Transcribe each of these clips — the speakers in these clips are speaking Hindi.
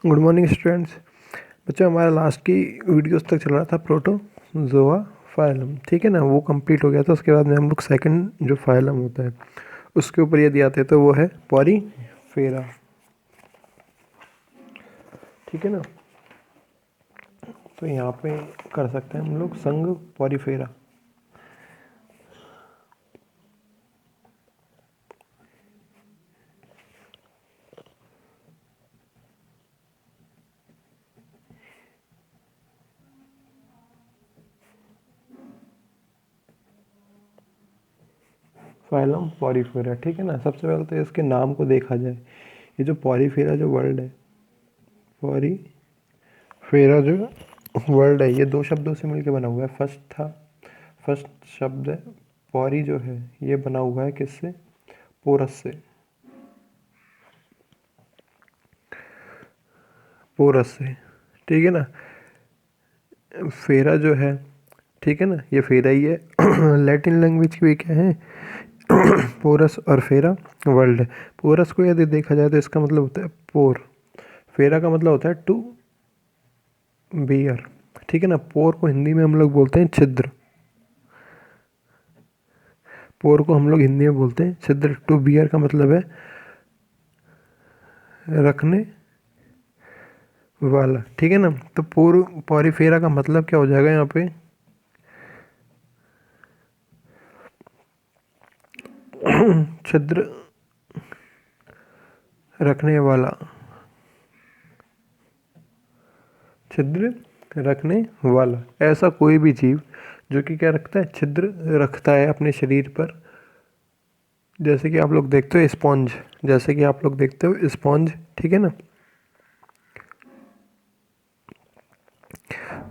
Good morning students. बच्चों, हमारा लास्ट की वीडियोस तक चल रहा था प्रोटोजोआ फाइलम, ठीक है ना। वो कंप्लीट हो गया था। उसके बाद में हम लोग सेकंड जो फाइलम होता है उसके ऊपर यदि आते हैं तो वो है पॉरीफेरा, ठीक है ना। तो यहाँ पे कर सकते हैं हम लोग संघ पॉरीफेरा। फाइलम पॉरीफेरा, ठीक है ना। सबसे पहले तो इसके नाम को देखा जाए। ये जो पॉरीफेरा जो वर्ड है, पॉरीफेरा जो वर्ड है, ये दो शब्दों से मिलकर बना हुआ है। फर्स्ट शब्द है पॉरी जो है, ये बना हुआ है किससे? पोरस से। पोरस से, ठीक है ना। फेरा जो है, ठीक है ना, ये फेरा ही है। लैटिन लैंग्वेज की भी क्या है? पोरस और फेरा वर्ल्ड है। पोरस को यदि देखा जाए तो इसका मतलब होता है पोर। फेरा का मतलब होता है टू बियर, ठीक है ना। पोर को हिंदी में हम लोग बोलते हैं छिद्र। पोर को हम लोग हिंदी में बोलते हैं छिद्र। टू बियर का मतलब है रखने वाला, ठीक है ना। तो पॉरीफेरा का मतलब क्या हो जाएगा यहाँ पे? छिद्र रखने वाला, छिद्र रखने वाला। ऐसा कोई भी जीव जो कि क्या रखता है? छिद्र रखता है अपने शरीर पर। जैसे कि आप लोग देखते हो स्पॉन्ज, जैसे कि आप लोग देखते हो स्पॉन्ज, ठीक है ना।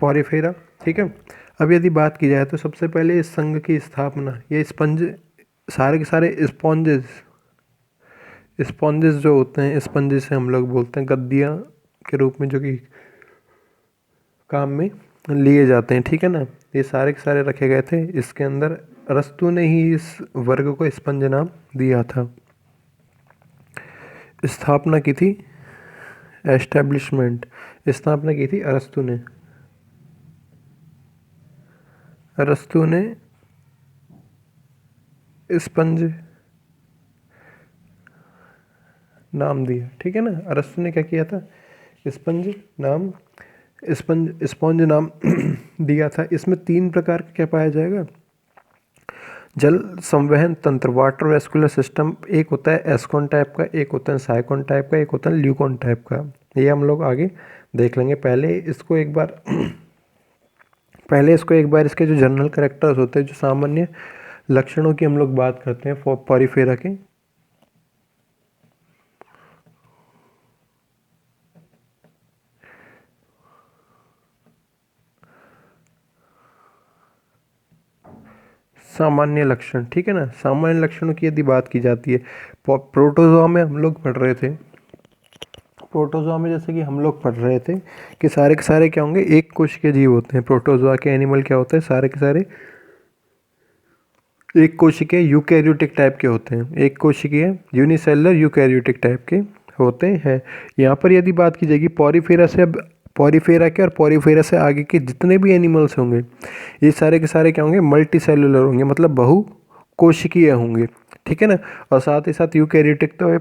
पॉरीफेरा, ठीक है। अब यदि बात की जाए तो सबसे पहले इस संघ की स्थापना, ये स्पंज, सारे के सारे स्पॉन्जेस जो होते हैं, स्पंजेस से हम लोग बोलते हैं गद्दियाँ के रूप में, जो कि काम में लिए जाते हैं, ठीक है ना। ये सारे के सारे रखे गए थे इसके अंदर। अरस्तु ने ही इस वर्ग को स्पंज नाम दिया था। स्थापना की थी, एस्टेब्लिशमेंट, स्थापना की थी अरस्तु ने। अरस्तु ने स्पंज नाम दिया, ठीक है ना। अरस्तु ने क्या किया था? स्पंज नाम, स्पंज नाम दिया था। इसमें तीन प्रकार का क्या पाया जाएगा? जल संवहन तंत्र, वाटर वेस्कुलर सिस्टम। एक होता है एस्कॉन टाइप का, एक होता है साइकोन टाइप का, एक होता है ल्यूकॉन टाइप का। ये हम लोग आगे देख लेंगे। पहले इसको एक बार इसके जो जनरल कैरेक्टर्स होते हैं, जो सामान्य लक्षणों की हम लोग बात करते हैं पॉरीफेरा के। सामान्य लक्षण, ठीक है ना। सामान्य लक्षणों की यदि बात की जाती है, प्रोटोजोआ में हम लोग पढ़ रहे थे, प्रोटोजोआ में जैसे कि हम लोग पढ़ रहे थे कि सारे के सारे क्या होंगे? एक कोश के जीव होते हैं। प्रोटोजोआ के एनिमल क्या होते हैं? सारे के सारे एक कोशिकीय यूकैरियोटिक टाइप के होते हैं। एक कोशिकीय यूनिसेलुलर यूकैरियोटिक टाइप के होते हैं। यहाँ पर यदि बात की जाएगी पॉरीफेरा से, अब पॉरीफेरा के और पॉरीफेरा से आगे के जितने भी एनिमल्स होंगे, ये सारे के सारे क्या होंगे? मल्टी सेलुलर होंगे, मतलब बहु कोशिकीय होंगे, ठीक है ना। और साथ ही साथ यूकैरियोटिक तो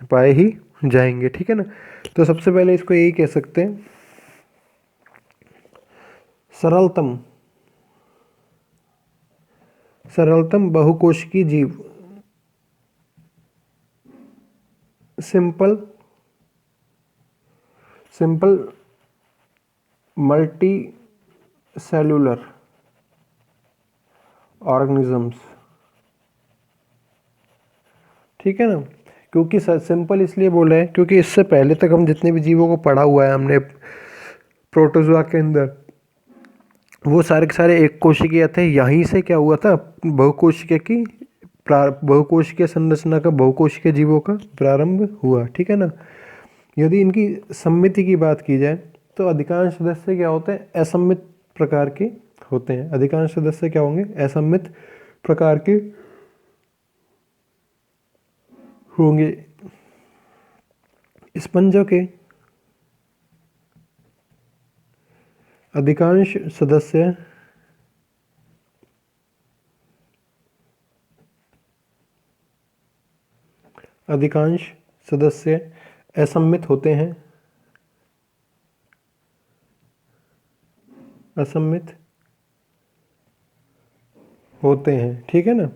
पाए ही जाएंगे, ठीक है ना। तो सबसे पहले इसको यही कह सकते हैं, सरलतम सरलतम बहुकोशिकीय जीव, सिंपल मल्टी सेलुलर ऑर्गेनिजम्स, ठीक है ना। क्योंकि सिंपल इसलिए बोला है क्योंकि इससे पहले तक हम जितने भी जीवों को पढ़ा हुआ है हमने प्रोटोजोआ के अंदर, वो सारे के सारे एक कोशिकीय थे। यहीं से क्या हुआ था? बहुकोशिकीय संरचना का, बहुकोशिकीय जीवों का प्रारंभ हुआ, ठीक है ना। यदि इनकी सम्मिति की बात की जाए तो अधिकांश सदस्य क्या होते हैं? असम्मित प्रकार के होते हैं। अधिकांश सदस्य क्या होंगे? असम्मित प्रकार के होंगे। स्पंजों के अधिकांश सदस्य असम्मित होते हैं, ठीक है ना।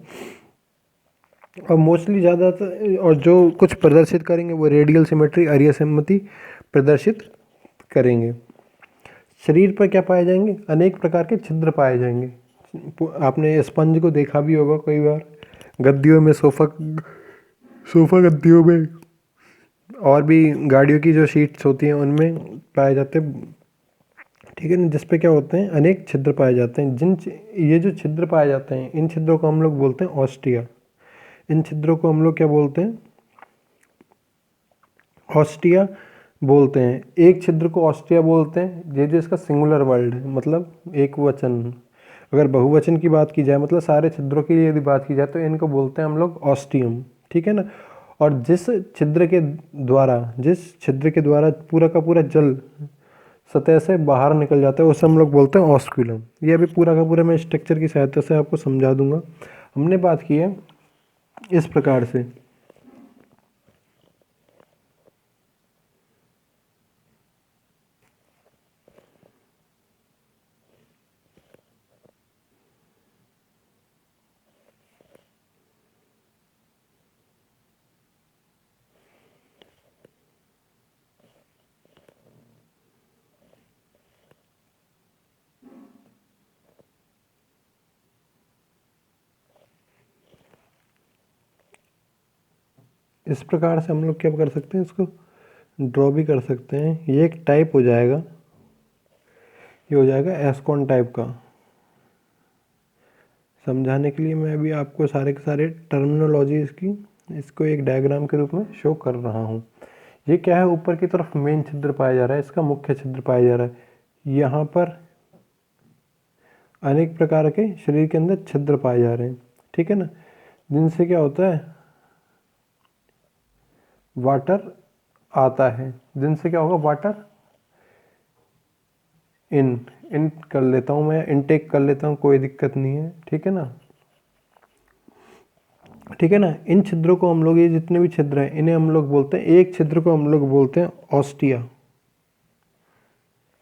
और मोस्टली ज़्यादातर और जो कुछ प्रदर्शित करेंगे वो रेडियल सिमेट्री, अरीय असम्मिति प्रदर्शित करेंगे। शरीर पर क्या पाए जाएंगे? अनेक प्रकार के छिद्र पाए जाएंगे। आपने स्पंज को देखा भी होगा कई बार, गद्दियों में, सोफ़ा गद्दियों में, और भी गाड़ियों की जो सीट्स होती हैं उनमें पाए जाते हैं, ठीक है ना। जिस पे क्या होते हैं? अनेक छिद्र पाए जाते हैं। ये जो छिद्र पाए जाते हैं, इन छिद्रों को हम लोग बोलते हैं ऑस्टिया। इन छिद्रों को हम लोग क्या बोलते हैं? ऑस्टिया बोलते हैं। एक छिद्र को ऑस्टिया बोलते हैं, ये जो इसका सिंगुलर वर्ड है, मतलब एक वचन। अगर बहुवचन की बात की जाए, मतलब सारे छिद्रों की यदि बात की जाए, तो इनको बोलते हैं हम लोग ऑस्टियम, ठीक है ना। और जिस छिद्र के द्वारा पूरा का पूरा जल सतह से बाहर निकल जाता है, उसे हम लोग बोलते हैं ऑस्क्यूलम। ये अभी पूरा का पूरा मैं स्ट्रक्चर की सहायता से आपको समझा दूंगा। हमने बात की है इस प्रकार से। इस प्रकार से हम लोग क्या कर सकते हैं? इसको ड्रॉ भी कर सकते हैं। ये एक टाइप हो जाएगा, ये हो जाएगा एस्कॉन टाइप का। समझाने के लिए मैं अभी आपको सारे के सारे टर्मिनोलॉजी इसको एक डायग्राम के रूप में शो कर रहा हूँ। ये क्या है? ऊपर की तरफ मेन छिद्र पाया जा रहा है, इसका मुख्य छिद्र पाया जा रहा है। यहाँ पर अनेक प्रकार के शरीर के अंदर छिद्र पाए जा रहे हैं, ठीक है ना। जिनसे क्या होता है? वाटर आता है। जिनसे क्या होगा? वाटर इन कर लेता हूँ मैं, इनटेक कर लेता हूँ, कोई दिक्कत नहीं है, ठीक है ना। ठीक है ना। इन छिद्रों को हम लोग, ये जितने भी छिद्र हैं, इन्हें हम लोग बोलते हैं, एक छिद्र को हम लोग बोलते हैं ऑस्टिया,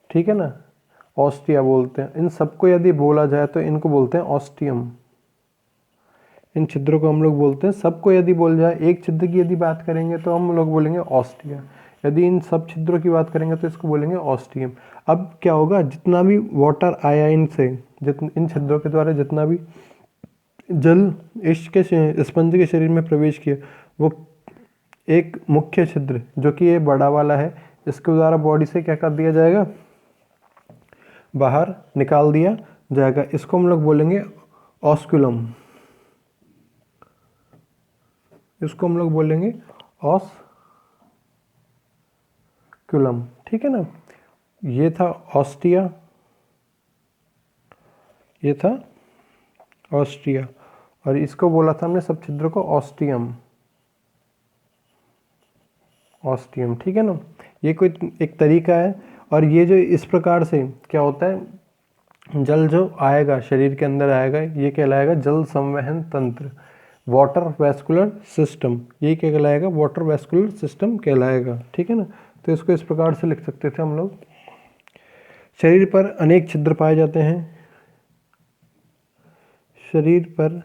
ठीक है ना। ऑस्टिया बोलते हैं। इन सबको यदि बोला जाए तो इनको बोलते हैं ऑस्टियम। इन छिद्रों को हम लोग बोलते हैं, सबको यदि बोल जाए, एक छिद्र की यदि बात करेंगे तो हम लोग बोलेंगे ऑस्टिया। यदि इन सब छिद्रों की बात करेंगे तो इसको बोलेंगे ऑस्टियम। अब क्या होगा? जितना भी वाटर आया इनसे, इन छिद्रों के द्वारा जितना भी जल इसके स्पंज के शरीर में प्रवेश किया, वो एक मुख्य छिद्र जो कि ये बड़ा वाला है, इसके द्वारा बॉडी से क्या कर दिया जाएगा? बाहर निकाल दिया जाएगा। इसको हम लोग बोलेंगे ऑस्क्यूलम। इसको हम लोग बोलेंगे ऑस्क्यूलम, ठीक है ना। ये था ऑस्टिया, ये था ऑस्ट्रिया, और इसको बोला था हमने सब छिद्रों को ऑस्टियम, ठीक है ना। ये कोई एक तरीका है। और ये जो इस प्रकार से क्या होता है? जल जो आएगा शरीर के अंदर आएगा, ये कहलाएगा जल संवहन तंत्र, वाटर वैस्कुलर सिस्टम। ये क्या कहलाएगा? वाटर वैस्कुलर सिस्टम कहलाएगा, ठीक है ना। तो इसको इस प्रकार से लिख सकते थे हम लोग। शरीर पर अनेक छिद्र पाए जाते हैं, शरीर पर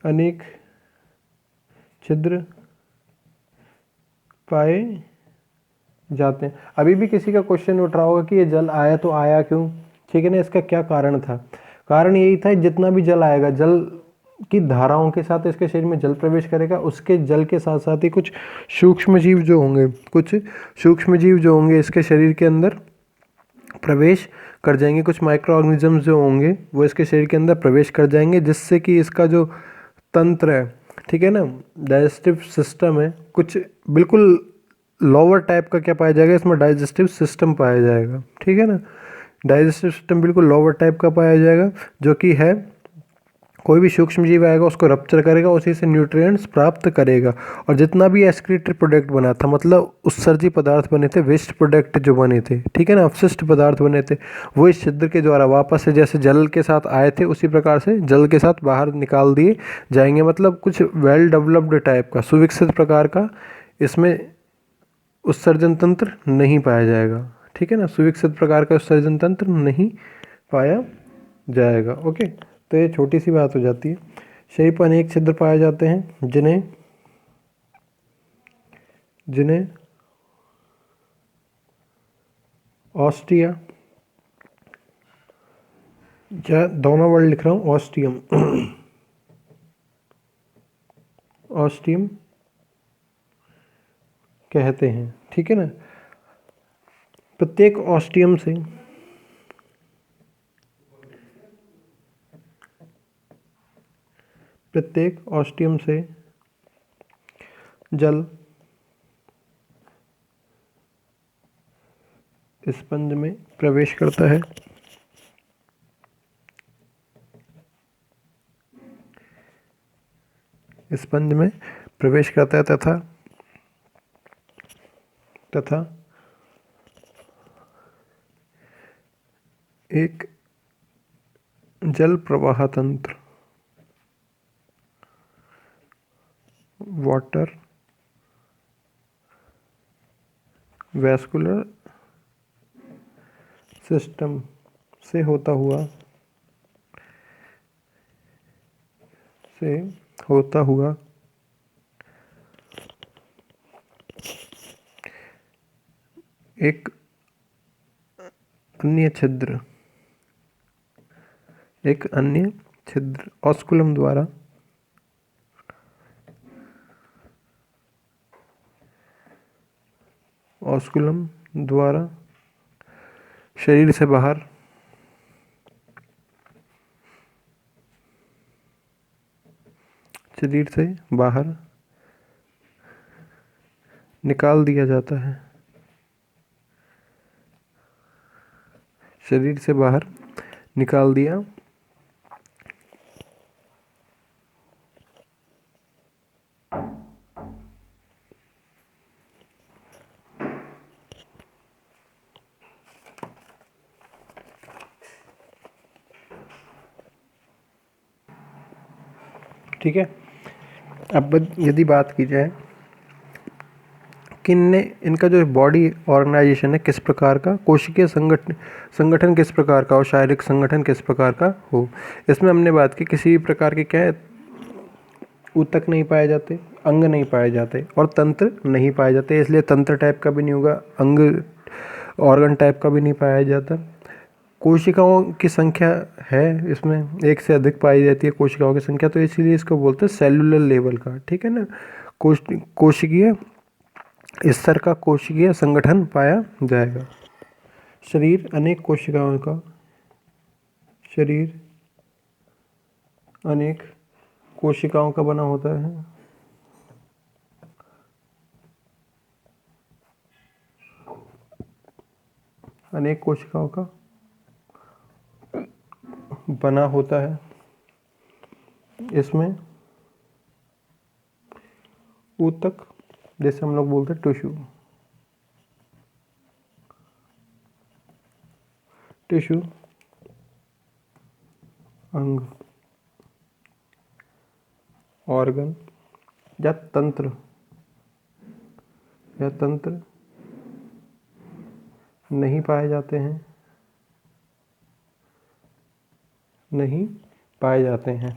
अनेक छिद्र पाए जाते हैं। अभी भी किसी का क्वेश्चन उठ रहा होगा कि ये जल आया तो आया क्यों, ठीक है ना। इसका क्या कारण था? कारण यही था, जितना भी जल आएगा, जल की धाराओं के साथ इसके शरीर में जल प्रवेश करेगा, उसके जल के साथ साथ ही कुछ सूक्ष्म जीव जो होंगे इसके शरीर के अंदर प्रवेश कर जाएंगे। कुछ माइक्रो ऑर्गेनिजम्स जो होंगे वो इसके शरीर के अंदर प्रवेश कर जाएंगे, जिससे कि इसका जो तंत्र है, ठीक है ना, डाइजेस्टिव सिस्टम है, कुछ बिल्कुल लोअर टाइप का क्या पाया जाएगा? इसमें डाइजेस्टिव सिस्टम पाया जाएगा, ठीक है ना। डाइजेस्टिव सिस्टम बिल्कुल लोअर टाइप का पाया जाएगा, जो कि है कोई भी सूक्ष्म जीव आएगा उसको रप्चर करेगा, उसी से न्यूट्रिएंट्स प्राप्त करेगा। और जितना भी एक्सक्रीटरी प्रोडक्ट बना था, मतलब उत्सर्जी पदार्थ बने थे, वेस्ट प्रोडक्ट जो बने थे, ठीक है ना, अपशिष्ट पदार्थ बने थे, वो इस छिद्र के द्वारा वापस से जैसे जल के साथ आए थे उसी प्रकार से जल के साथ बाहर निकाल दिए जाएंगे। मतलब कुछ वेल डेवलप्ड टाइप का, सुविकसित प्रकार का इसमें उत्सर्जन तंत्र नहीं पाया जाएगा, ठीक है ना, सुविकसित प्रकार का उत्सर्जन तंत्र नहीं पाया जाएगा। ओके, तो ये छोटी सी बात हो जाती है। शरीर पर अनेक छिद्र पाए जाते हैं जिन्हें जिन्हें ऑस्टिया, या दोनों वर्ड लिख रहा हूँ, ऑस्टियम ऑस्टियम कहते हैं, ठीक है ना। प्रत्येक ऑस्टियम से जल स्पंज में प्रवेश करता है। स्पंज में प्रवेश करता है तथा एक जल प्रवाह तंत्र, वाटर वैस्कुलर सिस्टम से होता हुआ एक अन्य छिद्र ऑस्कुलम द्वारा शरीर से बाहर निकाल दिया जाता है। शरीर से बाहर निकाल दिया ठीक है। अब यदि बात की जाए कि इनका जो बॉडी ऑर्गेनाइजेशन है किस प्रकार का, कोशिकीय संगठन किस प्रकार का और शारीरिक संगठन किस प्रकार का हो, इसमें हमने बात की किसी भी प्रकार के क्या है, ऊतक नहीं पाए जाते, अंग नहीं पाए जाते और तंत्र नहीं पाए जाते, इसलिए तंत्र टाइप का भी नहीं होगा, अंग ऑर्गन टाइप का भी नहीं पाया जाता। कोशिकाओं की संख्या है इसमें, एक से अधिक पाई जाती है कोशिकाओं की संख्या, तो इसीलिए इसको बोलते हैं सेलुलर लेवल का, ठीक है ना। कोशिकीय स्तर का कोशिकीय संगठन पाया जाएगा। शरीर अनेक कोशिकाओं का बना होता है। अनेक कोशिकाओं का बना होता है। इसमें ऊतक, जैसे हम लोग बोलते हैं टिश्यू, अंग, ऑर्गन या तंत्र नहीं पाए जाते हैं,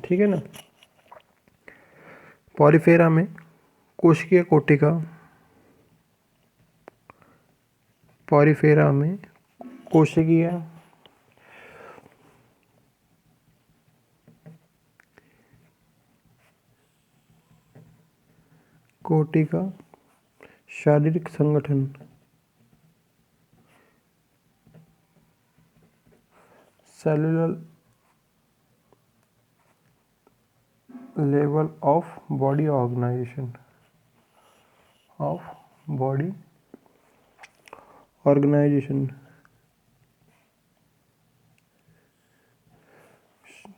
ठीक है ना। पॉलीफेरा में कोशिकीय कोटिका शारीरिक संगठन cellular level of body organisation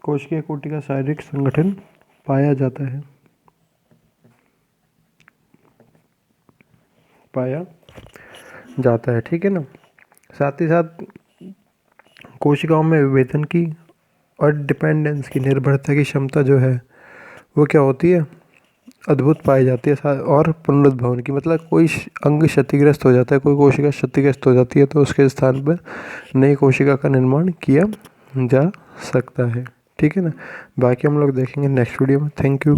कोशिकीय कोटि का शारीरिक संगठन पाया जाता है, पाया जाता है। ठीक है ना। साथ ही साथ कोशिकाओं में विभेदन की और डिपेंडेंस की, निर्भरता की क्षमता जो है वो क्या होती है, अद्भुत पाई जाती है। और पुनरुद्भवन की, मतलब कोई अंग क्षतिग्रस्त हो जाता है, कोई कोशिका क्षतिग्रस्त हो जाती है तो उसके स्थान पर नई कोशिका का निर्माण किया जा सकता है। ठीक है ना। बाकी हम लोग देखेंगे नेक्स्ट वीडियो में। Thank you.